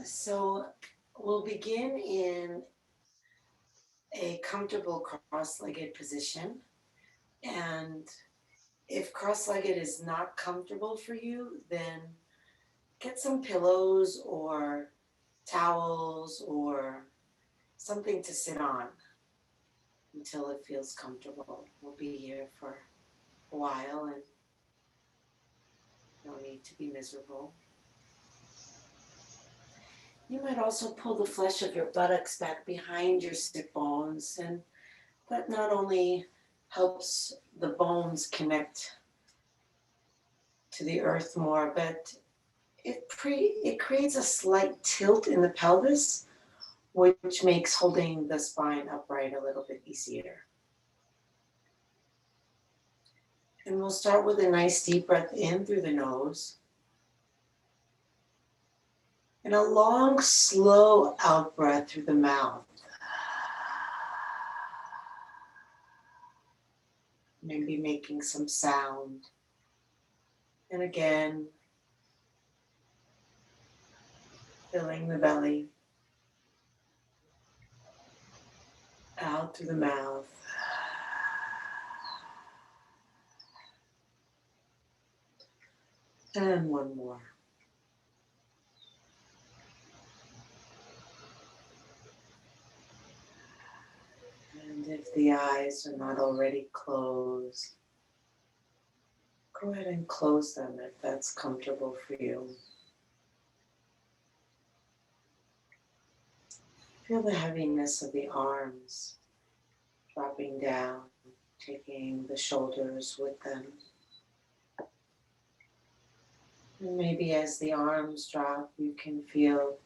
So we'll begin in a comfortable cross-legged position. And if cross-legged is not comfortable for you, then get some pillows or towels or something to sit on until it feels comfortable. We'll be here for a while and no need to be miserable. You might also pull the flesh of your buttocks back behind your sit bones, and that not only helps the bones connect to the earth more, but it creates a slight tilt in the pelvis, which makes holding the spine upright a little bit easier. And we'll start with a nice deep breath in through the nose and a long, slow out breath through the mouth. Maybe making some sound. And again, filling the belly out through the mouth. And one more. And if the eyes are not already closed, go ahead and close them if that's comfortable for you. Feel the heaviness of the arms dropping down, taking the shoulders with them. And maybe as the arms drop, you can feel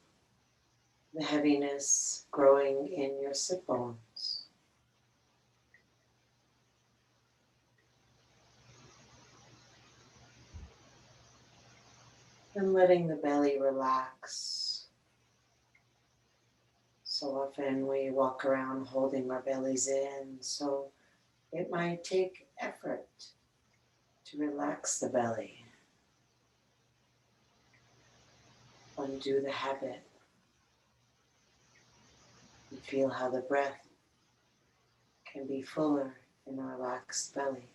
the heaviness growing in your sit bones. And letting the belly relax. So often we walk around holding our bellies in, so it might take effort to relax the belly. Undo the habit. And feel how the breath can be fuller in a relaxed belly.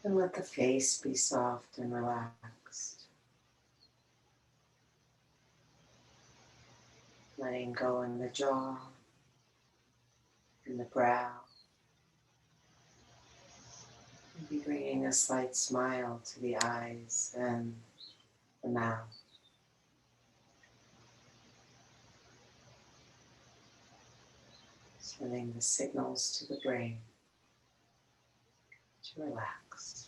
And let the face be soft and relaxed. Letting go in the jaw, in the brow. Maybe bringing a slight smile to the eyes and the mouth. Sending the signals to the brain to relax.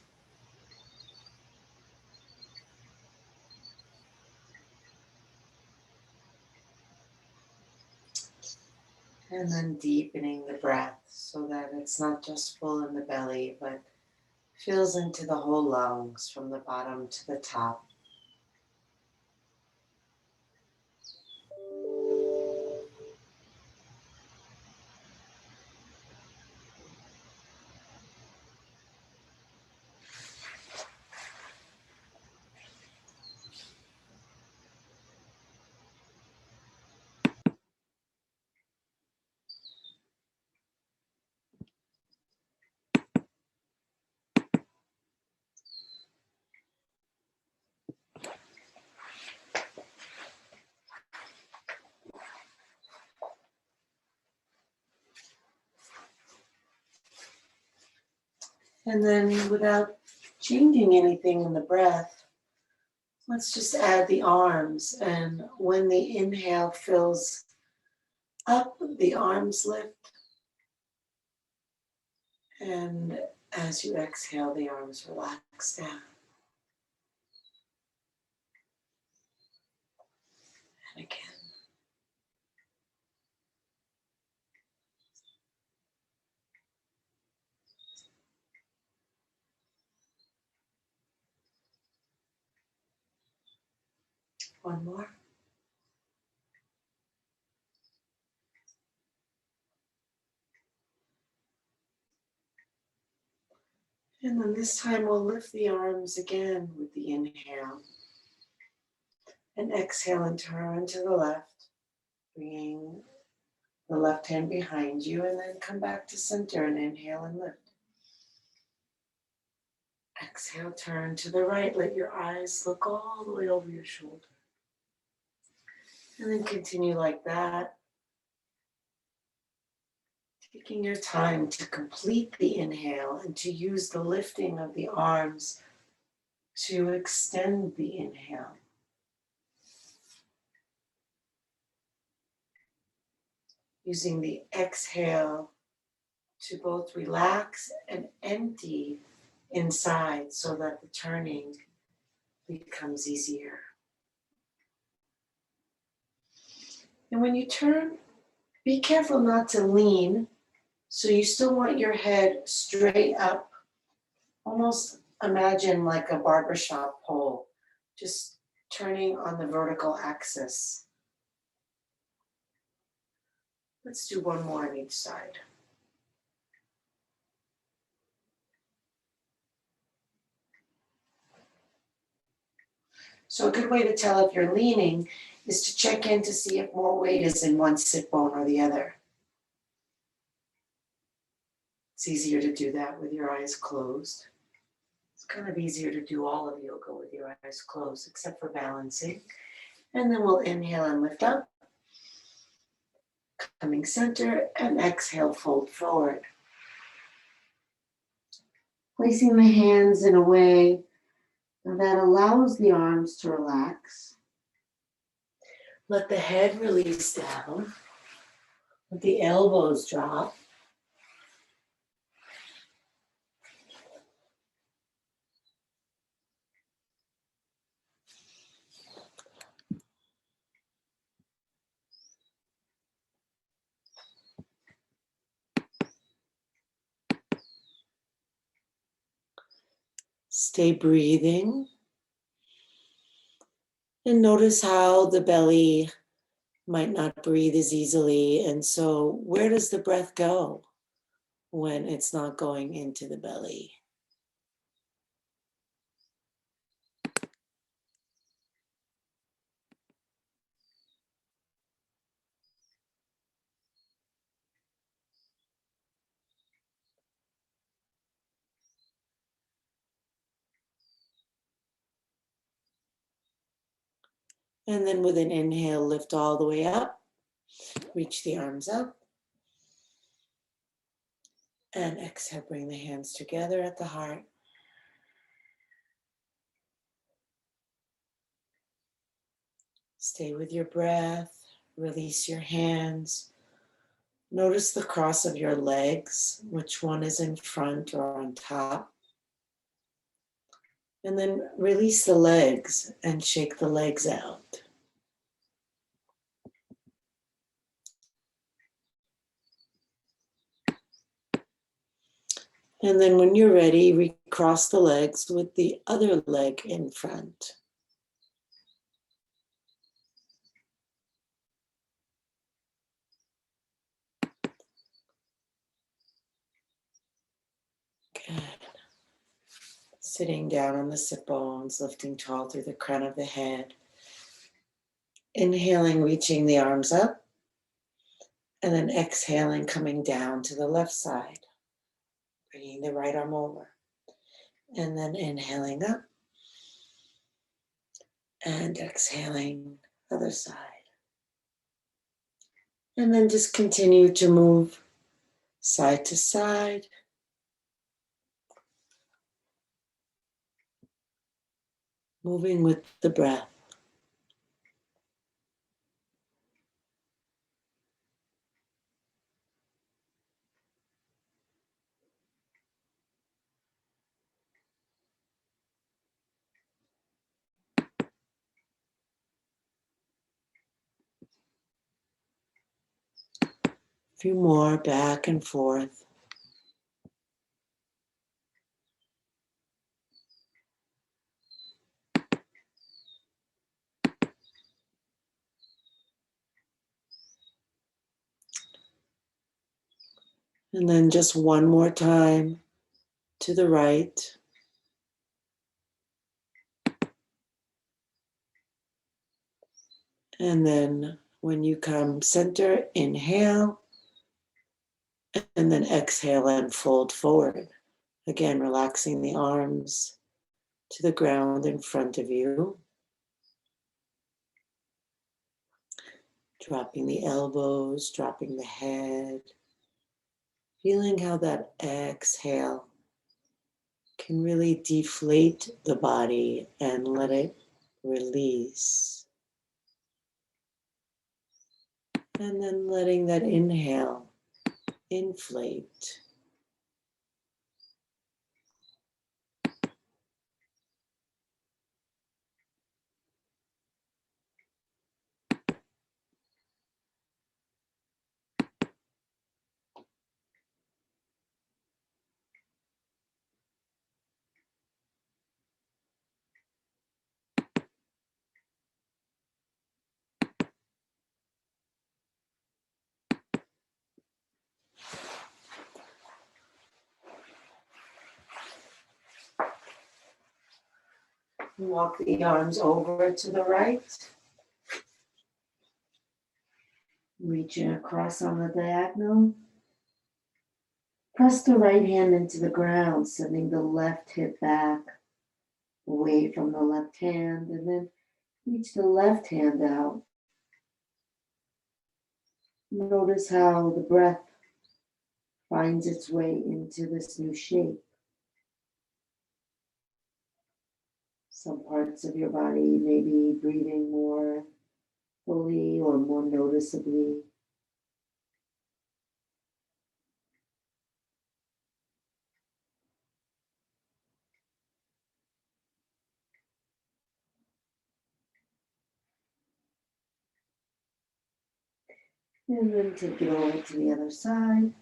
And then deepening the breath so that it's not just full in the belly, but fills into the whole lungs from the bottom to the top. And then without changing anything in the breath, let's just add the arms. And when the inhale fills up, the arms lift. And as you exhale, the arms relax down. And again. One more. And then this time we'll lift the arms again with the inhale. And exhale and turn to the left, bringing the left hand behind you, and then come back to center and inhale and lift. Exhale, turn to the right. Let your eyes look all the way over your shoulder. And then continue like that. Taking your time to complete the inhale and to use the lifting of the arms to extend the inhale. Using the exhale to both relax and empty inside so that the turning becomes easier. And when you turn, be careful not to lean. So you still want your head straight up. Almost imagine like a barbershop pole, just turning on the vertical axis. Let's do one more on each side. So a good way to tell if you're leaning is to check in to see if more weight is in one sit bone or the other. It's easier to do that with your eyes closed. It's kind of easier to do all of yoga with your eyes closed, except for balancing. And then we'll inhale and lift up, coming center, and exhale, fold forward. Placing the hands in a way that allows the arms to relax. Let the head release down. Let the elbows drop. Stay breathing. And notice how the belly might not breathe as easily. And so where does the breath go when it's not going into the belly? And then with an inhale, lift all the way up. Reach the arms up. And exhale, bring the hands together at the heart. Stay with your breath. Release your hands. Notice the cross of your legs, which one is in front or on top. And then release the legs and shake the legs out. And then when you're ready, recross the legs with the other leg in front. Good. Sitting down on the sit bones, lifting tall through the crown of the head. Inhaling, reaching the arms up. And then exhaling, coming down to the left side. Bringing the right arm over. And then inhaling up. And exhaling, other side. And then just continue to move side to side. Moving with the breath. A few more back and forth. And then just one more time. to the right. And then when you come center, inhale, and then exhale and fold forward. Again, relaxing the arms to the ground in front of you. Dropping the elbows, dropping the head. Feeling how that exhale can really deflate the body and let it release. And then letting that inhale inflate. Walk the arms over to the right. Reaching across on the diagonal. Press the right hand into the ground, sending the left hip back away from the left hand, and then reach the left hand out. Notice how the breath finds its way into this new shape. Some parts of your body may be breathing more fully or more noticeably. And then take it over to the other side.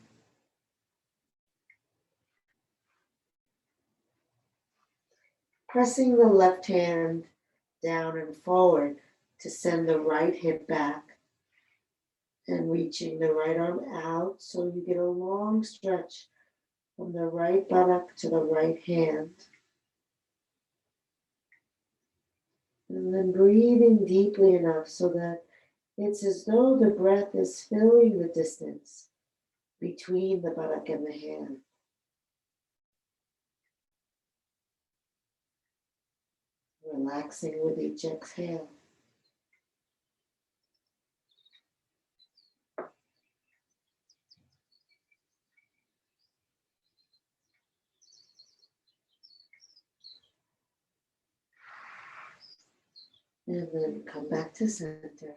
Pressing the left hand down and forward to send the right hip back and reaching the right arm out so you get a long stretch from the right buttock to the right hand. And then breathing deeply enough so that it's as though the breath is filling the distance between the buttock and the hand. Relaxing with each exhale. And then come back to center.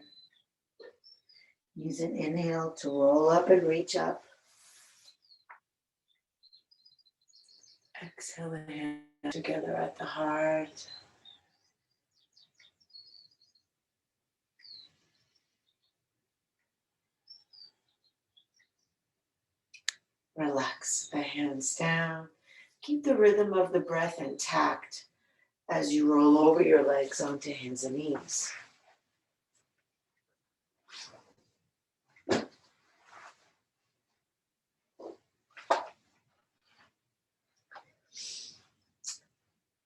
Use an inhale to roll up and reach up. Exhale the hands together at the heart. Relax the hands down. Keep the rhythm of the breath intact as you roll over your legs onto hands and knees.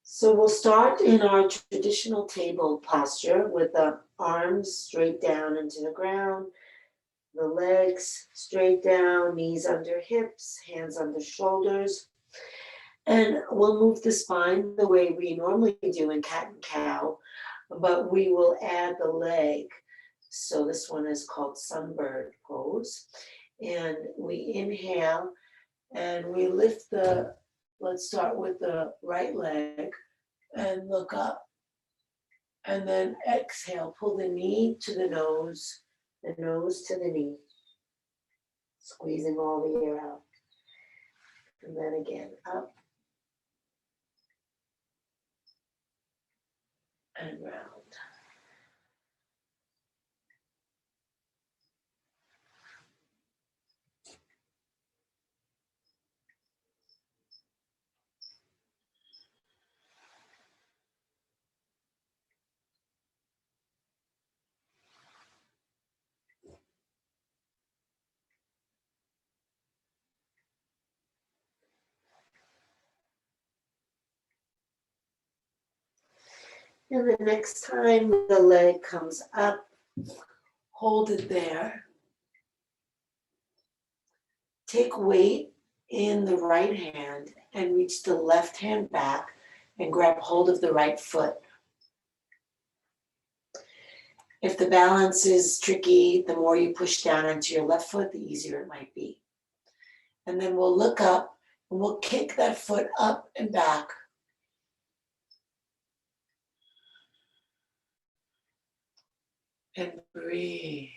So we'll start in our traditional table posture with the arms straight down into the ground, the legs straight down, knees under hips, hands under shoulders. And we'll move the spine the way we normally do in cat and cow, but we will add the leg. So this one is called sunbird pose. And we inhale and we lift let's start with the right leg and look up. And then exhale, pull the knee to the nose to the knee, squeezing all the air out. And then again, up and round. And the next time the leg comes up, hold it there. Take weight in the right hand and reach the left hand back and grab hold of the right foot. If the balance is tricky, the more you push down into your left foot, the easier it might be. And then we'll look up and we'll kick that foot up and back. And breathe.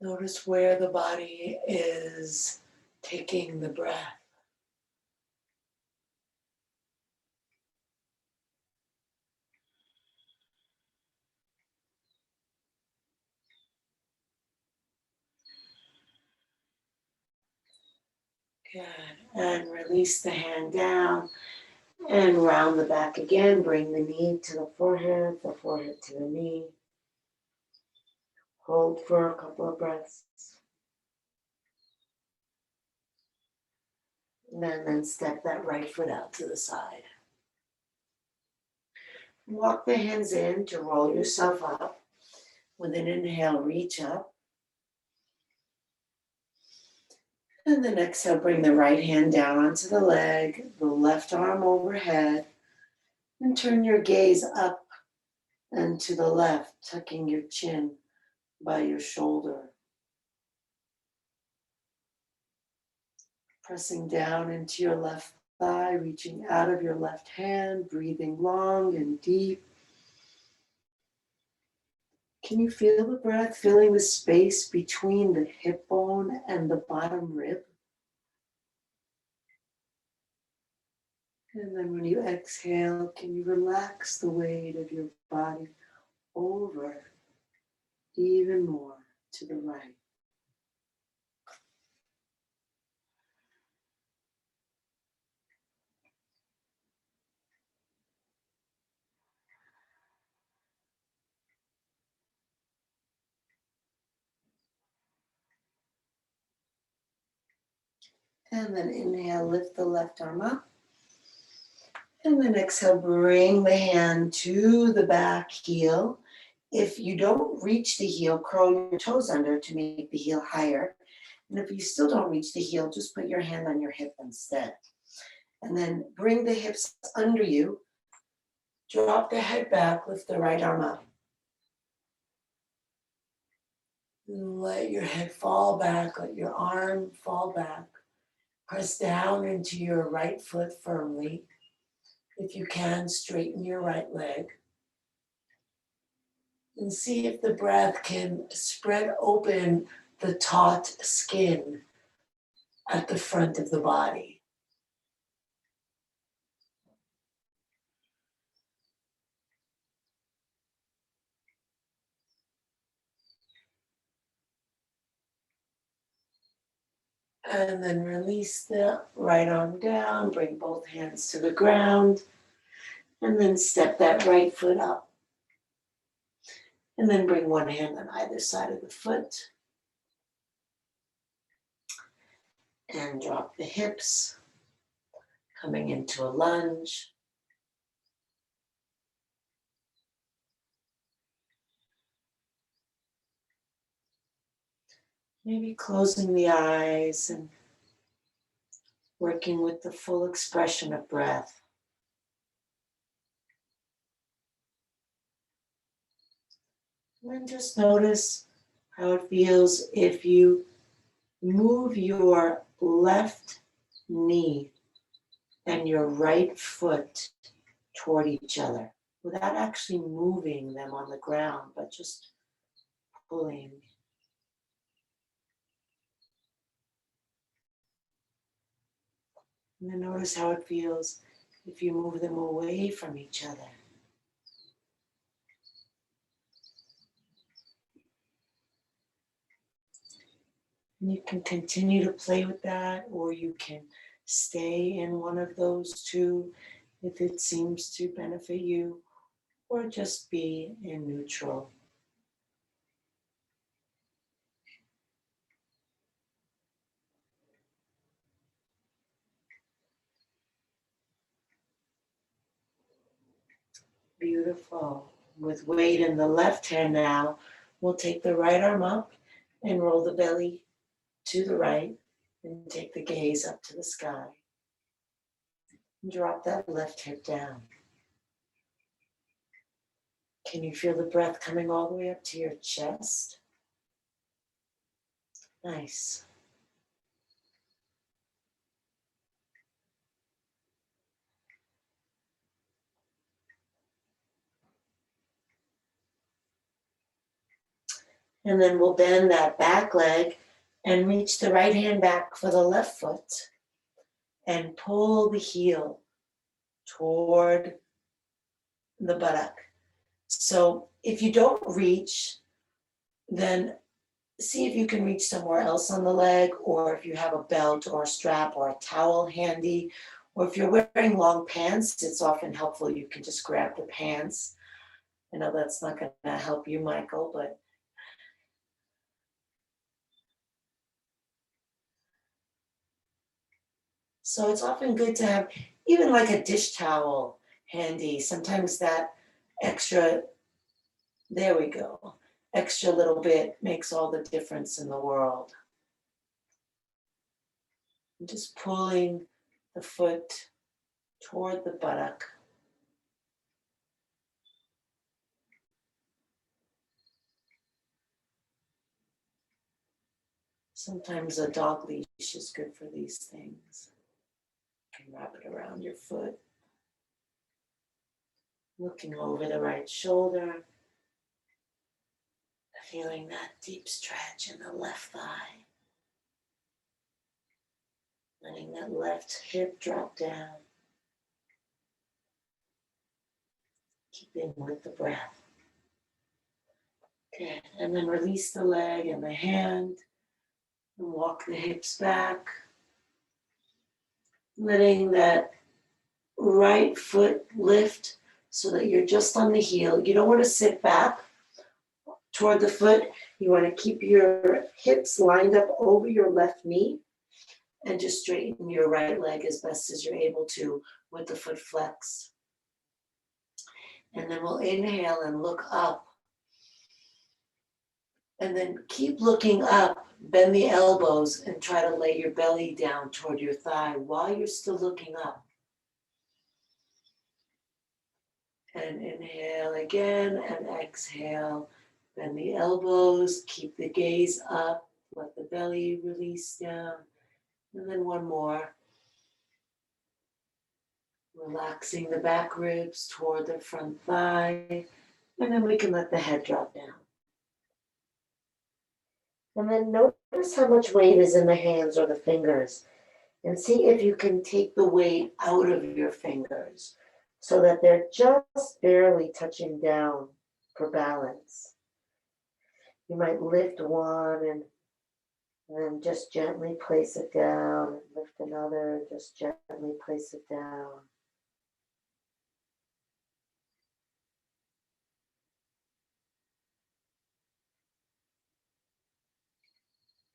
Notice where the body is taking the breath. Good. And release the hand down and round the back again. Bring the knee to the forehead to the knee. Hold for a couple of breaths. And then step that right foot out to the side. Walk the hands in to roll yourself up. With an inhale, reach up. And then exhale, bring the right hand down onto the leg, the left arm overhead, and turn your gaze up and to the left, tucking your chin by your shoulder. Pressing down into your left thigh, reaching out of your left hand, breathing long and deep. Can you feel the breath, filling the space between the hip bone and the bottom rib? And then when you exhale, can you relax the weight of your body over even more to the right? And then inhale, lift the left arm up. And then exhale, bring the hand to the back heel. If you don't reach the heel, curl your toes under to make the heel higher. And if you still don't reach the heel, just put your hand on your hip instead. And then bring the hips under you. Drop the head back, lift the right arm up. Let your head fall back, let your arm fall back. Press down into your right foot firmly. If you can, straighten your right leg. And see if the breath can spread open the taut skin at the front of the body. And then release the right arm down, bring both hands to the ground, and then step that right foot up. And then bring one hand on either side of the foot. And drop the hips, coming into a lunge. Maybe closing the eyes and working with the full expression of breath. And then just notice how it feels if you move your left knee and your right foot toward each other without actually moving them on the ground, but just pulling. And then notice how it feels if you move them away from each other. And you can continue to play with that, or you can stay in one of those two if it seems to benefit you, or just be in neutral. Beautiful. With weight in the left hand now, we'll take the right arm up and roll the belly to the right and take the gaze up to the sky. And drop that left hip down. Can you feel the breath coming all the way up to your chest? Nice. And then we'll bend that back leg and reach the right hand back for the left foot and pull the heel toward the buttock. So if you don't reach, then see if you can reach somewhere else on the leg, or if you have a belt or a strap or a towel handy, or if you're wearing long pants, it's often helpful. You can just grab the pants. I know that's not going to help you, Michael, but so it's often good to have even like a dish towel handy. Sometimes that extra, there we go, extra little bit makes all the difference in the world. I'm just pulling the foot toward the buttock. Sometimes a dog leash is good for these things. You can wrap it around your foot. Looking over the right shoulder. Feeling that deep stretch in the left thigh. Letting that left hip drop down. Keeping with the breath. Good. And then release the leg and the hand. And walk the hips back. Letting that right foot lift so that you're just on the heel. You don't want to sit back toward the foot. You want to keep your hips lined up over your left knee and just straighten your right leg as best as you're able to with the foot flexed. And then we'll inhale and look up. And then keep looking up, bend the elbows and try to lay your belly down toward your thigh while you're still looking up. And inhale again and exhale. Bend the elbows, keep the gaze up, let the belly release down. And then one more. Relaxing the back ribs toward the front thigh. And then we can let the head drop down. And then notice how much weight is in the hands or the fingers. And see if you can take the weight out of your fingers so that they're just barely touching down for balance. You might lift one and then just gently place it down. And lift another, just gently place it down.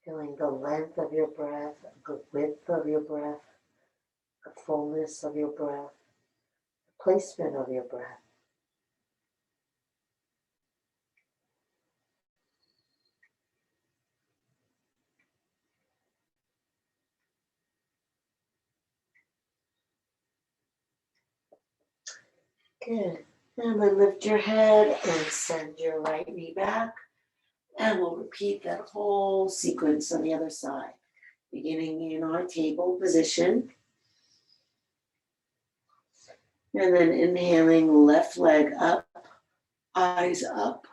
Feeling the length of your breath, the width of your breath, the fullness of your breath, the placement of your breath. Good. And then lift your head and send your right knee back. And we'll repeat that whole sequence on the other side. Beginning in our table position. And then inhaling, left leg up, eyes up.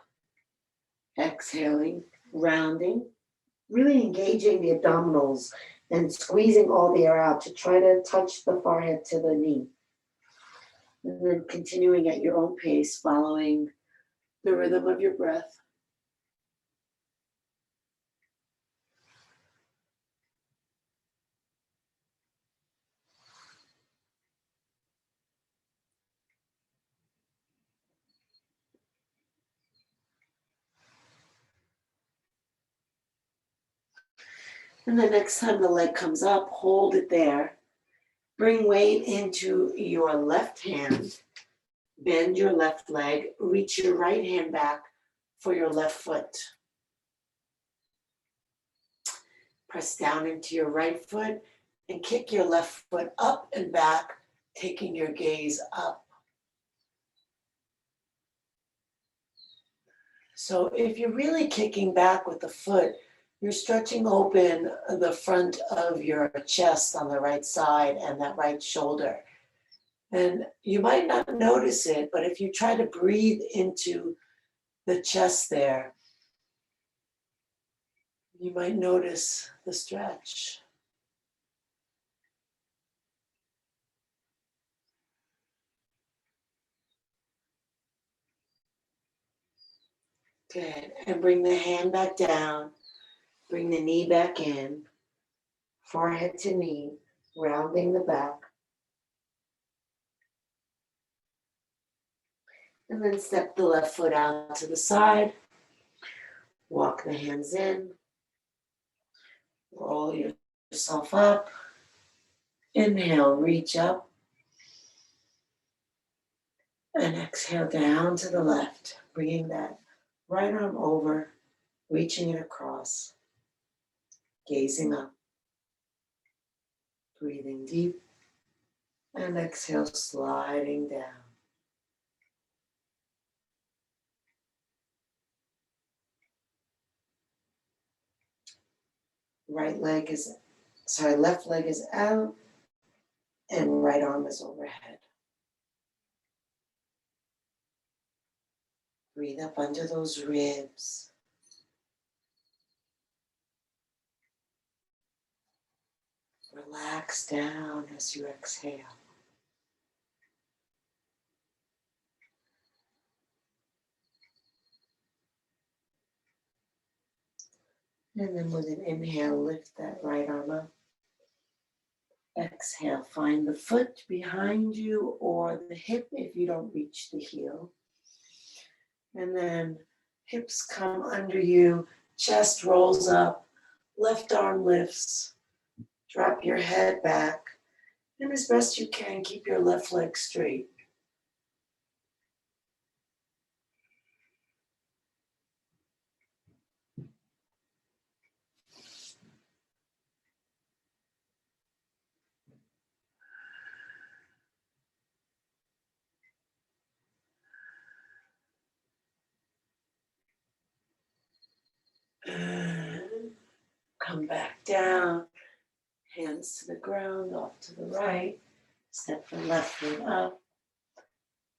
Exhaling, rounding. Really engaging the abdominals and squeezing all the air out to try to touch the forehead to the knee. And then continuing at your own pace, following the rhythm of your breath. And the next time the leg comes up, hold it there. Bring weight into your left hand Bend your left leg, reach your right hand back for your left foot. Press down into your right foot and kick your left foot up and back, taking your gaze up. So if you're really kicking back with the foot, you're stretching open the front of your chest on the right side and that right shoulder. And you might not notice it, but if you try to breathe into the chest there, you might notice the stretch. Good. And bring the hand back down. Bring the knee back in. Forehead to knee, rounding the back. And then step the left foot out to the side. Walk the hands in. Roll yourself up. Inhale, reach up. And exhale down to the left, bringing that right arm over, reaching it across, gazing up, breathing deep, and exhale, sliding down. Left leg is out, and right arm is overhead. Breathe up under those ribs. Relax down as you exhale. And then with an inhale, lift that right arm up. Exhale, find the foot behind you or the hip if you don't reach the heel. And then hips come under you, chest rolls up, left arm lifts, drop your head back, and as best you can, keep your left leg straight. And come back down, hands to the ground, off to the right, step the left foot up,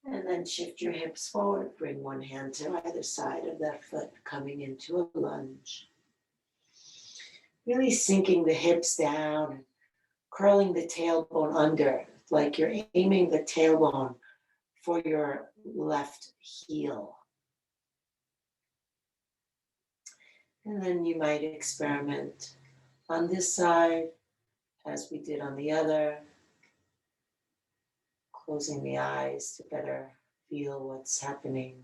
and then shift your hips forward, bring one hand to either side of that foot, coming into a lunge. Really sinking the hips down and curling the tailbone under, like you're aiming the tailbone for your left heel. And then you might experiment on this side as we did on the other, closing the eyes to better feel what's happening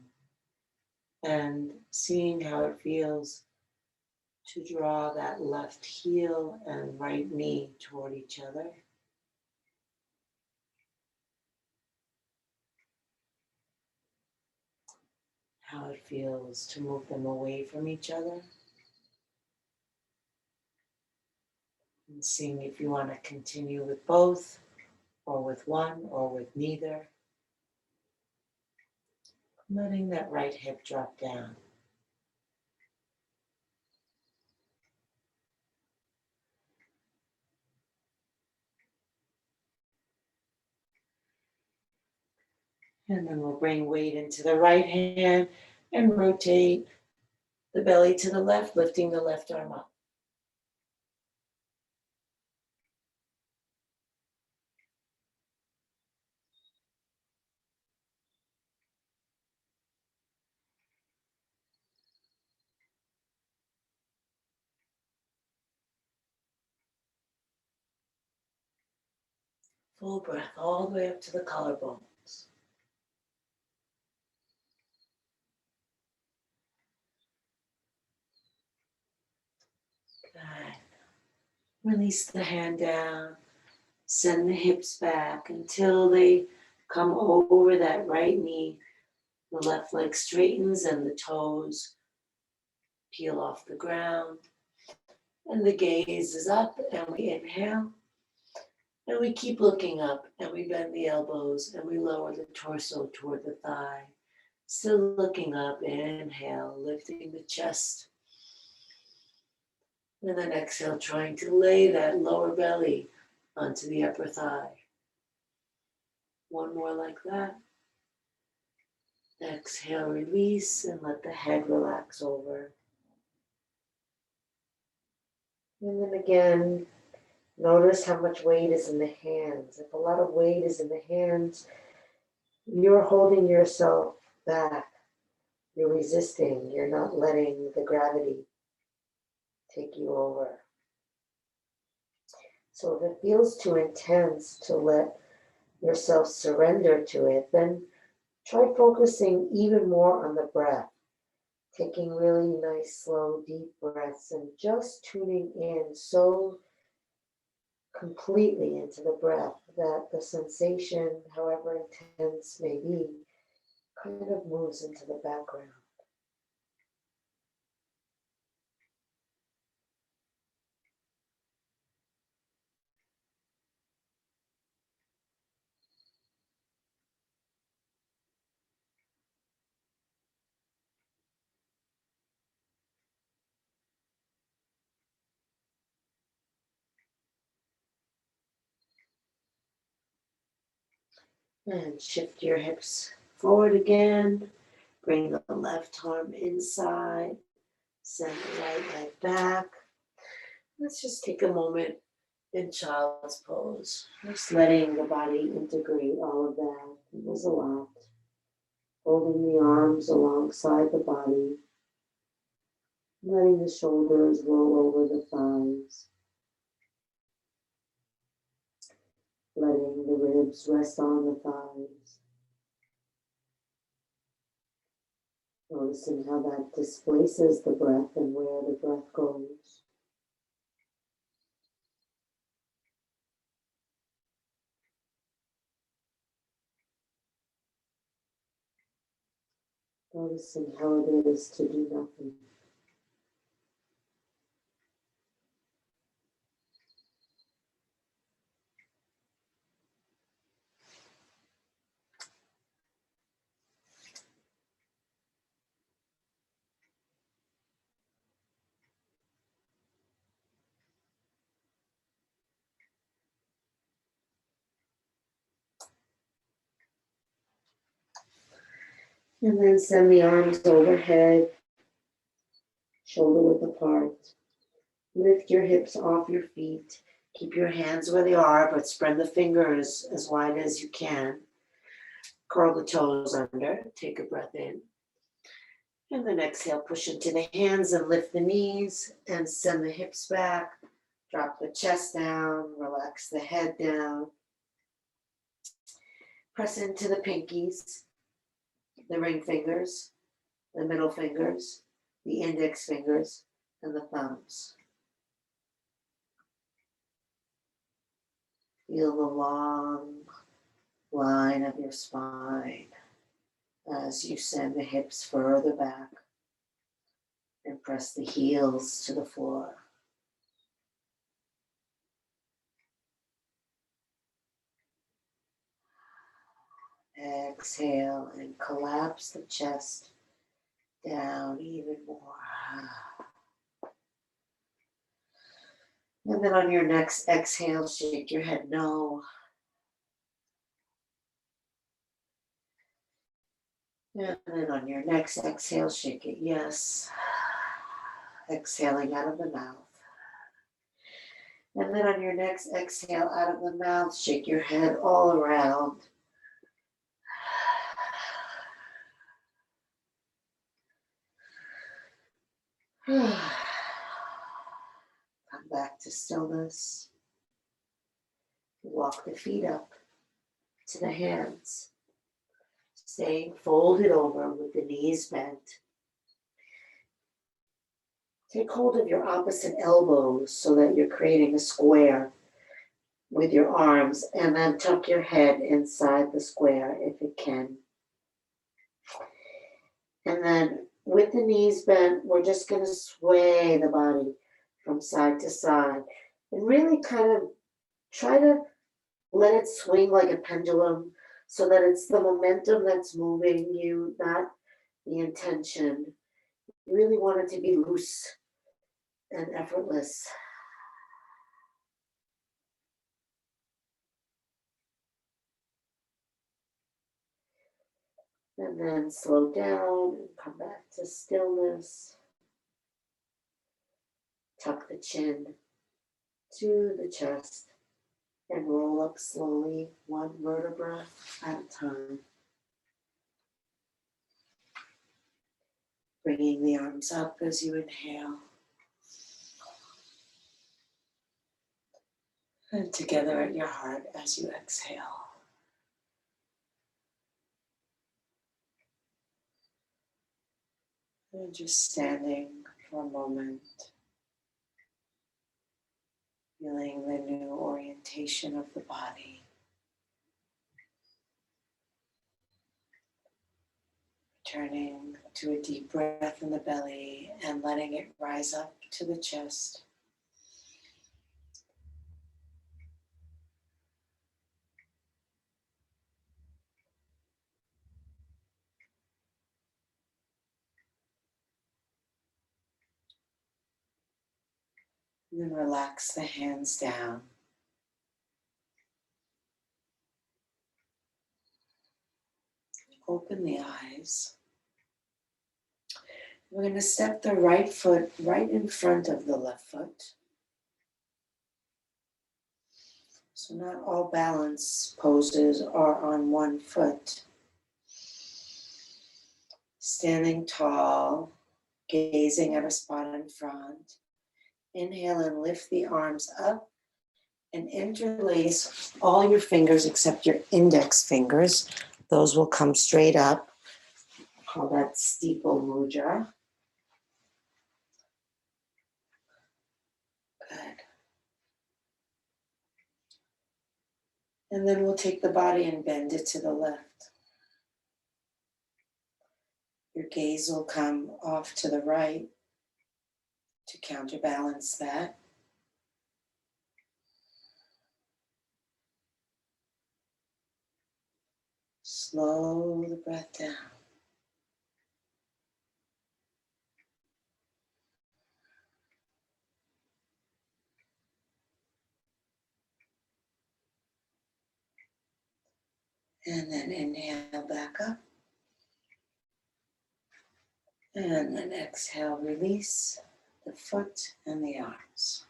and seeing how it feels to draw that left heel and right knee toward each other. How it feels to move them away from each other. And seeing if you want to continue with both, or with one, or with neither. Letting that right hip drop down. And then we'll bring weight into the right hand and rotate the belly to the left, lifting the left arm up. Full breath all the way up to the collarbones. Good. Release the hand down. Send the hips back until they Come over that right knee. The left leg straightens and the toes peel off the ground. And the gaze is up and we inhale. And we keep looking up and we bend the elbows and we lower the torso toward the thigh. Still looking up, inhale, lifting the chest. And then exhale, trying to lay that lower belly onto the upper thigh. One more like that. Exhale, release, and let the head relax over. And then again, notice how much weight is in the hands. If a lot of weight is in the hands, you're holding yourself back. You're resisting. You're not letting the gravity take you over. So if it feels too intense to let yourself surrender to it, then try focusing even more on the breath. Taking really nice, slow, deep breaths and just tuning in so completely into the breath that the sensation, however intense may be, kind of moves into the background. And shift your hips forward again. Bring the left arm inside. Send the right leg back. Let's just take a moment in child's pose. Just letting the body integrate all of that. It was a lot. Holding the arms alongside the body. Letting the shoulders roll over the thighs. Letting the ribs rest on the thighs. Noticing how that displaces the breath and where the breath goes. Noticing how it is to do nothing. And then send the arms overhead, shoulder width apart. Lift your hips off your feet. Keep your hands where they are, but spread the fingers as wide as you can. Curl the toes under. Take a breath in. And then exhale, push into the hands and lift the knees and send the hips back. Drop the chest down, relax the head down. Press into the pinkies, the ring fingers, the middle fingers, the index fingers, and the thumbs. Feel the long line of your spine as you send the hips further back and press the heels to the floor. Exhale and collapse the chest down even more. And then on your next exhale, shake your head no. And then on your next exhale, shake it yes. Exhaling out of the mouth. And then on your next exhale out of the mouth, shake your head all around. Come back to stillness. Walk the feet up to the hands. Staying folded over with the knees bent. Take hold of your opposite elbows so that you're creating a square. with your arms, and then tuck your head inside the square if it can. And then with the knees bent, we're just going to sway the body from side to side and really kind of try to let it swing like a pendulum so that it's the momentum that's moving you, not the intention. You really want it to be loose and effortless. And then slow down and come back to stillness. Tuck the chin to the chest and roll up slowly, one vertebra at a time. Bringing the arms up as you inhale. And together at your heart as you exhale. And just standing for a moment, feeling the new orientation of the body. Returning to a deep breath in the belly and letting it rise up to the chest. And then relax the hands down. Open the eyes. We're going to step the right foot right in front of the left foot. So not all balance poses are on one foot. Standing tall, gazing at a spot in front. Inhale and lift the arms up and interlace all your fingers except your index fingers. Those will come straight up. Call that steeple mudra. Good. And then we'll take the body and bend it to the left. Your gaze will come off to the right to counterbalance that. Slow the breath down. And then inhale back up. And then exhale, release the foot and the arms.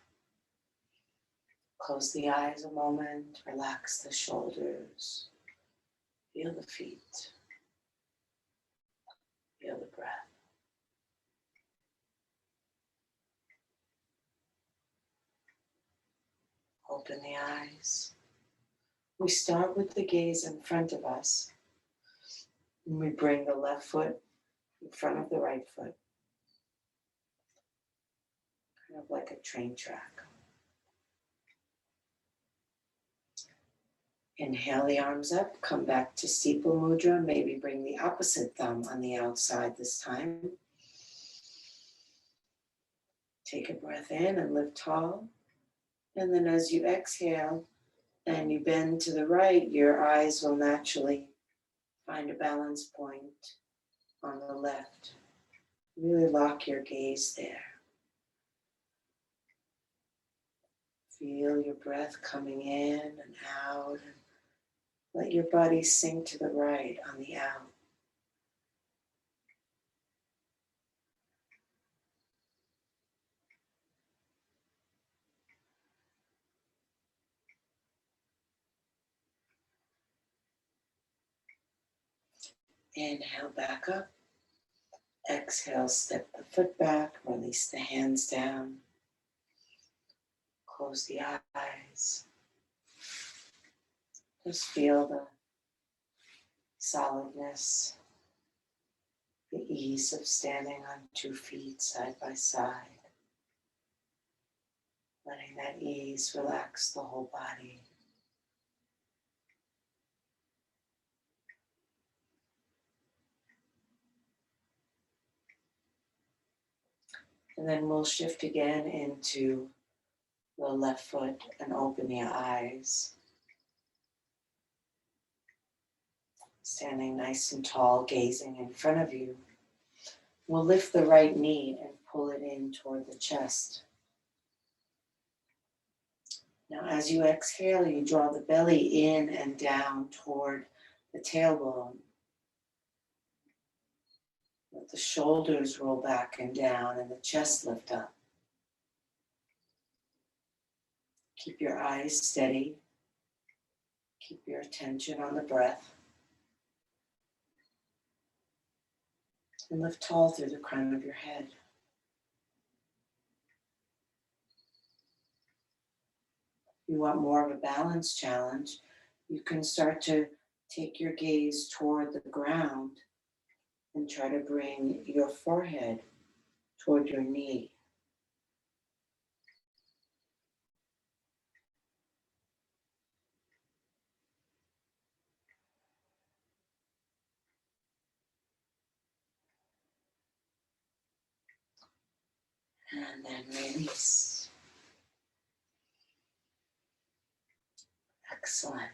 Close the eyes a moment, relax the shoulders. Feel the feet. Feel the breath. Open the eyes. We start with the gaze in front of us. And we bring the left foot in front of the right foot. Kind of like a train track. Inhale the arms up, come back to steeple mudra. Maybe bring the opposite thumb on the outside this time. Take a breath in and lift tall. And then as you exhale and you bend to the right, your eyes will naturally find a balance point on the left. Really lock your gaze there. Feel your breath coming in and out. And let your body sink to the right on the out. Inhale back up. Exhale, step the foot back, release the hands down. Close the eyes. Just feel the solidness, the ease of standing on 2 feet side by side. Letting that ease relax the whole body. And then we'll shift again into the left foot and open the eyes. Standing nice and tall, gazing in front of you. We'll lift the right knee and pull it in toward the chest. Now, as you exhale, you draw the belly in and down toward the tailbone. Let the shoulders roll back and down and the chest lift up. Keep your eyes steady. Keep your attention on the breath. And lift tall through the crown of your head. If you want more of a balance challenge, you can start to take your gaze toward the ground and try to bring your forehead toward your knee. And then release. Excellent.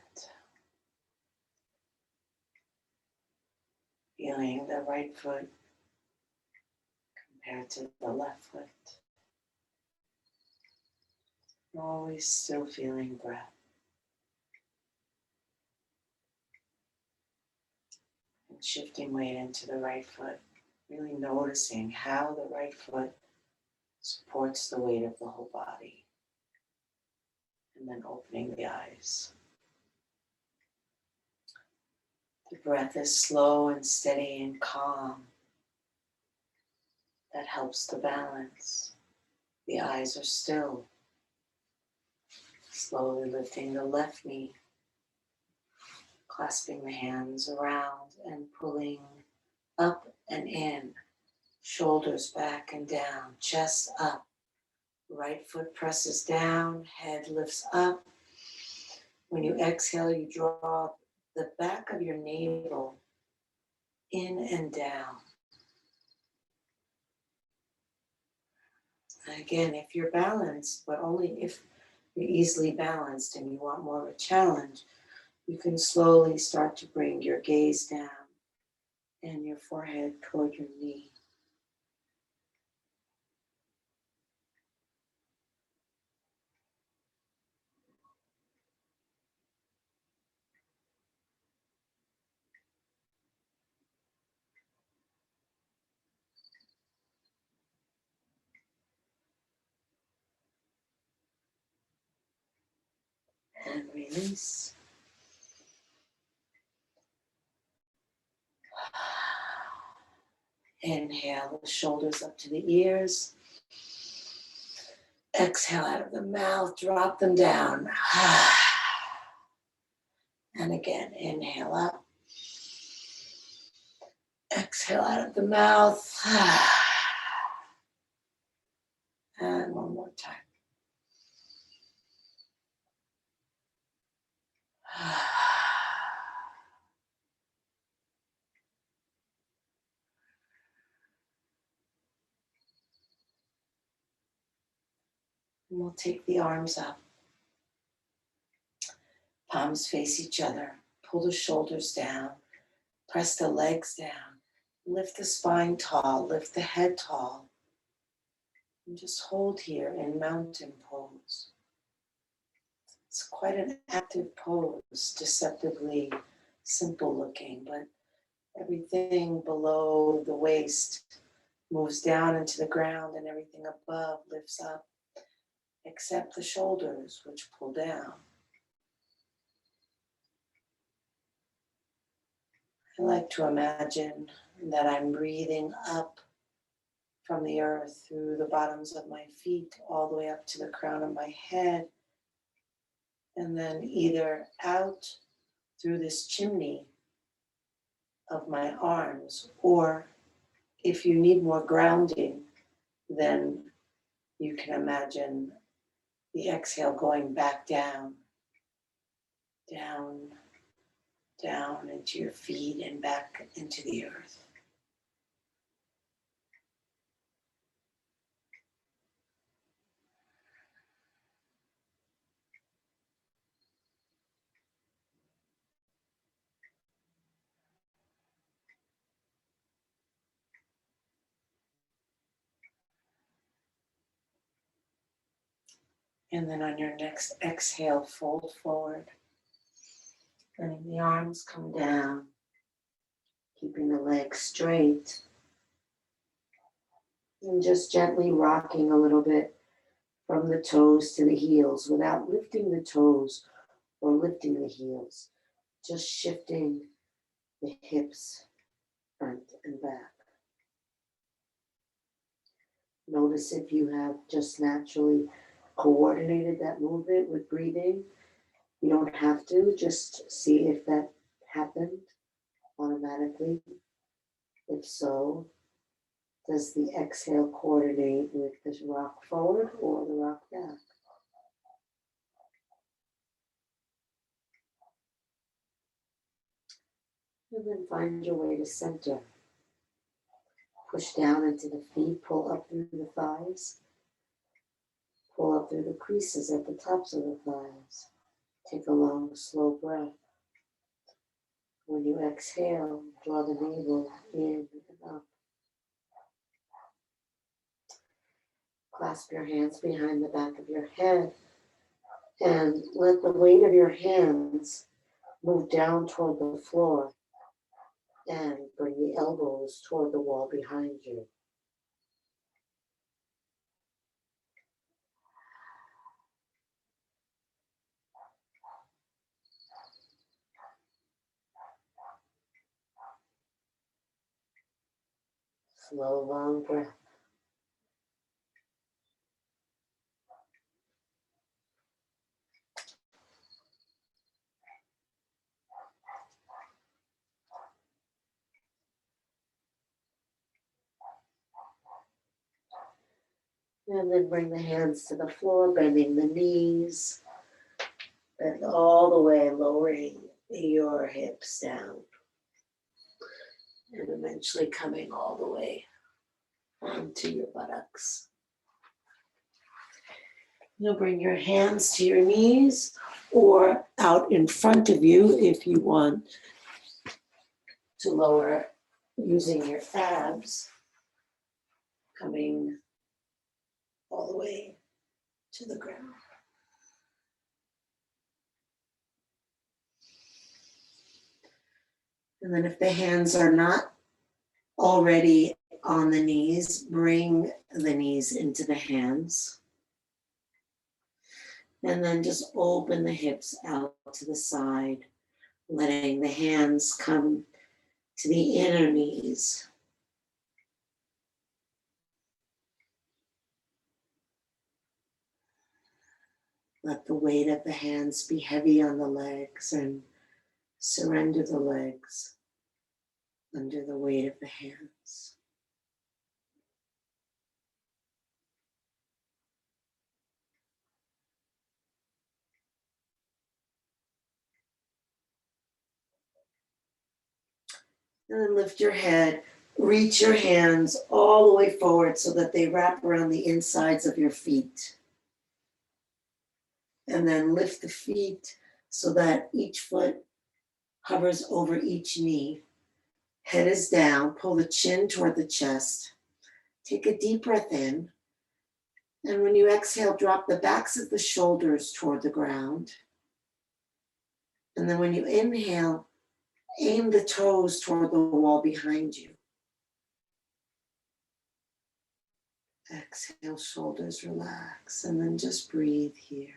Feeling the right foot compared to the left foot. Always still feeling breath. And shifting weight into the right foot. Really noticing how the right foot supports the weight of the whole body. And then opening the eyes. The breath is slow and steady and calm. That helps the balance. The eyes are still. Slowly lifting the left knee. Clasping the hands around and pulling up and in. Shoulders back and down. Chest up. Right foot presses down. Head lifts up. When you exhale, you draw the back of your navel in and down. And again, if you're balanced, but only if you're easily balanced and you want more of a challenge, you can slowly start to bring your gaze down and your forehead toward your knee. And release. Inhale the shoulders up to the ears. Exhale out of the mouth, drop them down. And again, inhale up. Exhale out of the mouth. And one more time. And we'll take the arms up. Palms face each other. Pull the shoulders down. Press the legs down. Lift the spine tall. Lift the head tall. And just hold here in mountain pose. It's quite an active pose, deceptively simple looking, but everything below the waist moves down into the ground and everything above lifts up, except the shoulders, which pull down. I like to imagine that I'm breathing up from the earth through the bottoms of my feet all the way up to the crown of my head, and then either out through this chimney of my arms, or if you need more grounding, then you can imagine the exhale going back down, down, down into your feet and back into the earth. And then on your next exhale, fold forward. Letting the arms come down. Keeping the legs straight. And just gently rocking a little bit from the toes to the heels without lifting the toes or lifting the heels. Just shifting the hips front and back. Notice if you have just naturally coordinated that movement with breathing. You don't have to, just see if that happened automatically. If so, does the exhale coordinate with the rock forward or the rock back? And then find your way to center. Push down into the feet, pull up through the thighs. Pull up through the creases at the tops of the thighs. Take a long, slow breath. When you exhale, draw the navel in and up. Clasp your hands behind the back of your head and let the weight of your hands move down toward the floor and bring the elbows toward the wall behind you. Slow, long breath. And then bring the hands to the floor, bending the knees. Bend all the way, lowering your hips down. And eventually coming all the way onto your buttocks. You'll bring your hands to your knees or out in front of you if you want to lower using your abs, coming all the way to the ground. And then if the hands are not already on the knees, bring the knees into the hands. And then just open the hips out to the side, letting the hands come to the inner knees. Let the weight of the hands be heavy on the legs and surrender the legs under the weight of the hands. And then lift your head, reach your hands all the way forward so that they wrap around the insides of your feet. And then lift the feet so that each foot hovers over each knee. Head is down, pull the chin toward the chest. Take a deep breath in. And when you exhale, drop the backs of the shoulders toward the ground. And then when you inhale, aim the toes toward the wall behind you. Exhale, shoulders relax, and then just breathe here.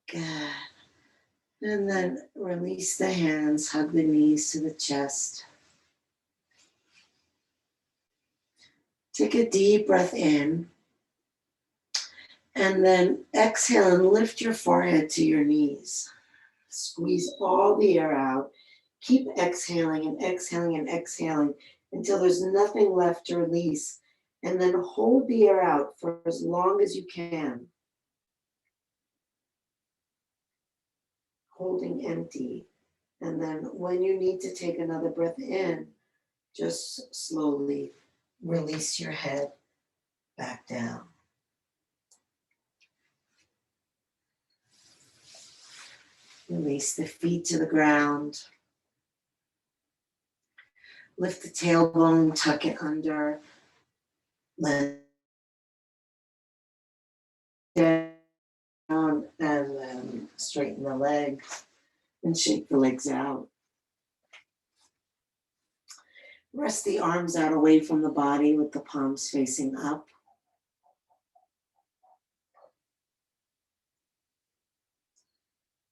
Good. And then release the hands, hug the knees to the chest. Take a deep breath in. And then exhale and lift your forehead to your knees. Squeeze all the air out. Keep exhaling and exhaling and exhaling until there's nothing left to release. And then hold the air out for as long as you can. holding empty. And then when you need to take another breath in, just slowly release your head back down. Release the feet to the ground. Lift the tailbone, tuck it under. Let it down and then straighten the legs and shake the legs out. Rest the arms out away from the body with the palms facing up.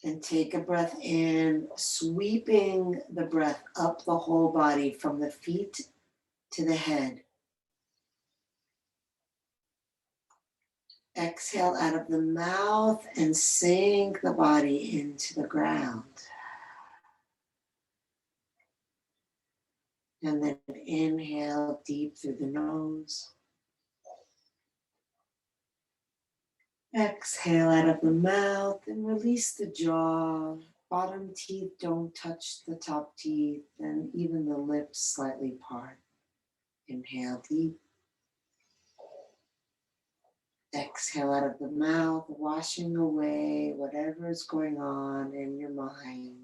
And take a breath in, sweeping the breath up the whole body from the feet to the head. Exhale out of the mouth and sink the body into the ground. And then inhale deep through the nose. Exhale out of the mouth and release the jaw. Bottom teeth don't touch the top teeth, and even the lips slightly part. Inhale deep. Exhale out of the mouth, washing away whatever is going on in your mind.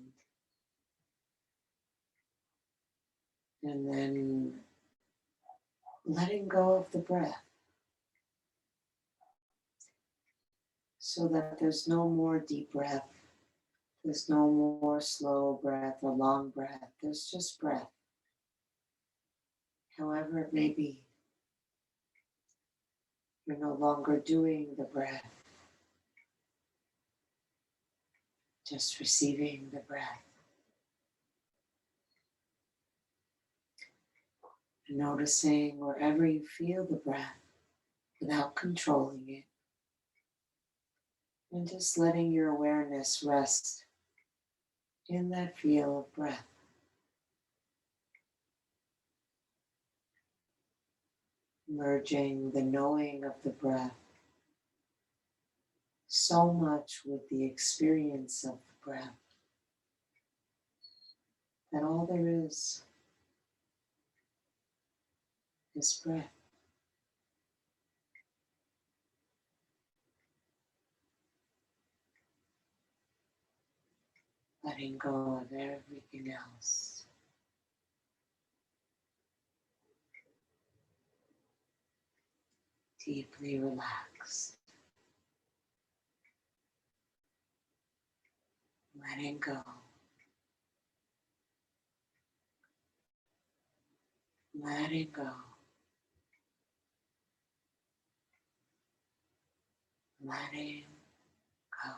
And then letting go of the breath so that there's no more deep breath. There's no more slow breath or long breath. There's just breath, however it may be. You're no longer doing the breath, just receiving the breath. And noticing wherever you feel the breath without controlling it. And just letting your awareness rest in that feel of breath. Merging the knowing of the breath so much with the experience of the breath that all there is breath. Letting go of everything else. Deeply relaxed. Letting go. Letting go. Letting go.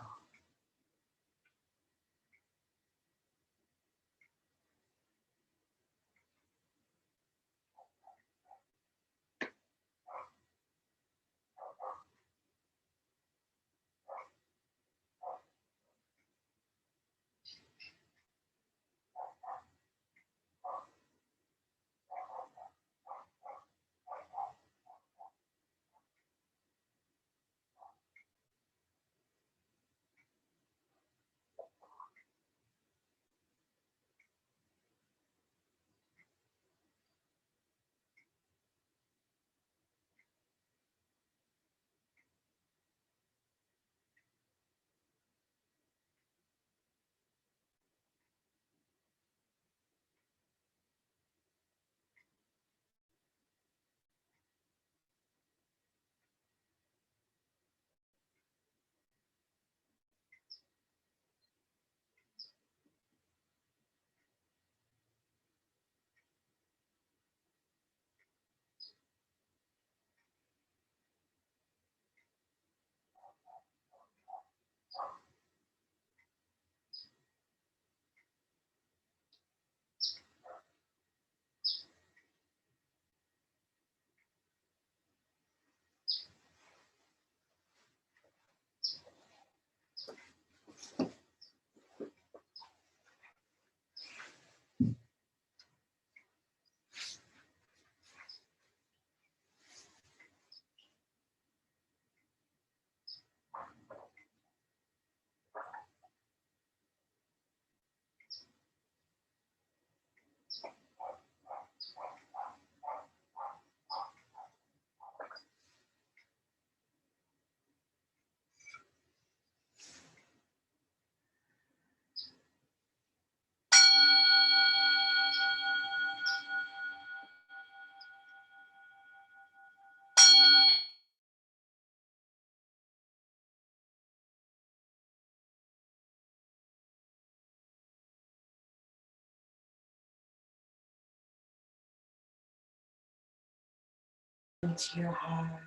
into your heart.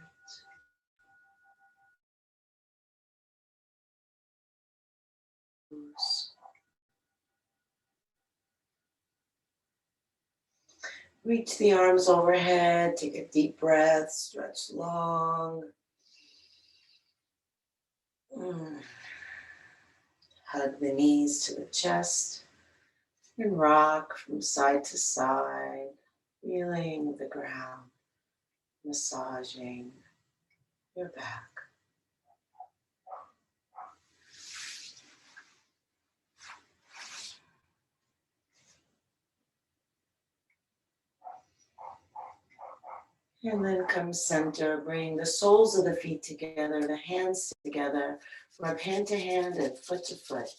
Reach the arms overhead, take a deep breath, stretch long. Hug the knees to the chest and rock from side to side, feeling the ground, massaging your back. And then come center, bring the soles of the feet together, the hands together, rub hand to hand and foot to foot.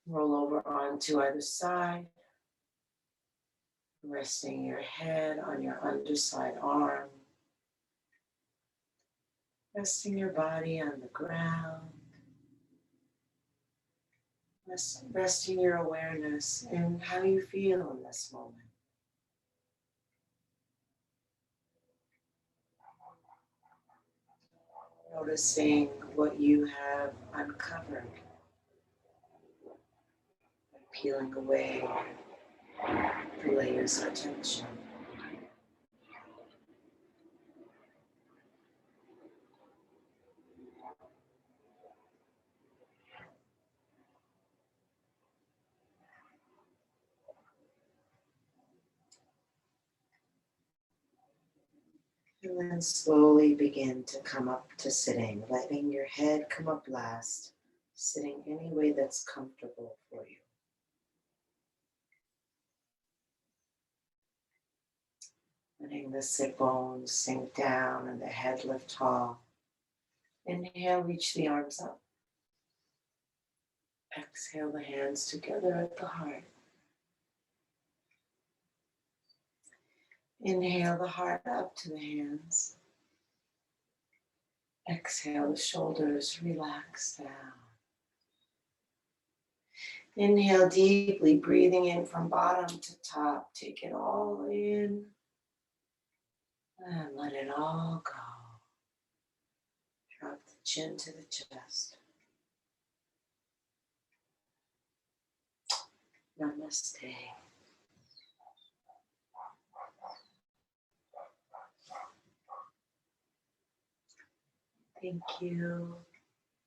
Roll over onto either side, resting your head on your underside arm, resting your body on the ground, resting your awareness in how you feel in this moment. Noticing what you have uncovered, peeling away the layers of tension. And then slowly begin to come up to sitting, letting your head come up last, sitting any way that's comfortable for you. Letting the sit bones sink down and the head lift tall. Inhale, reach the arms up. Exhale, the hands together at the heart. Inhale the heart up to the hands. Exhale, the shoulders relax down. Inhale deeply, breathing in from bottom to top. Take it all in and let it all go. Drop the chin to the chest. Namaste. Thank you.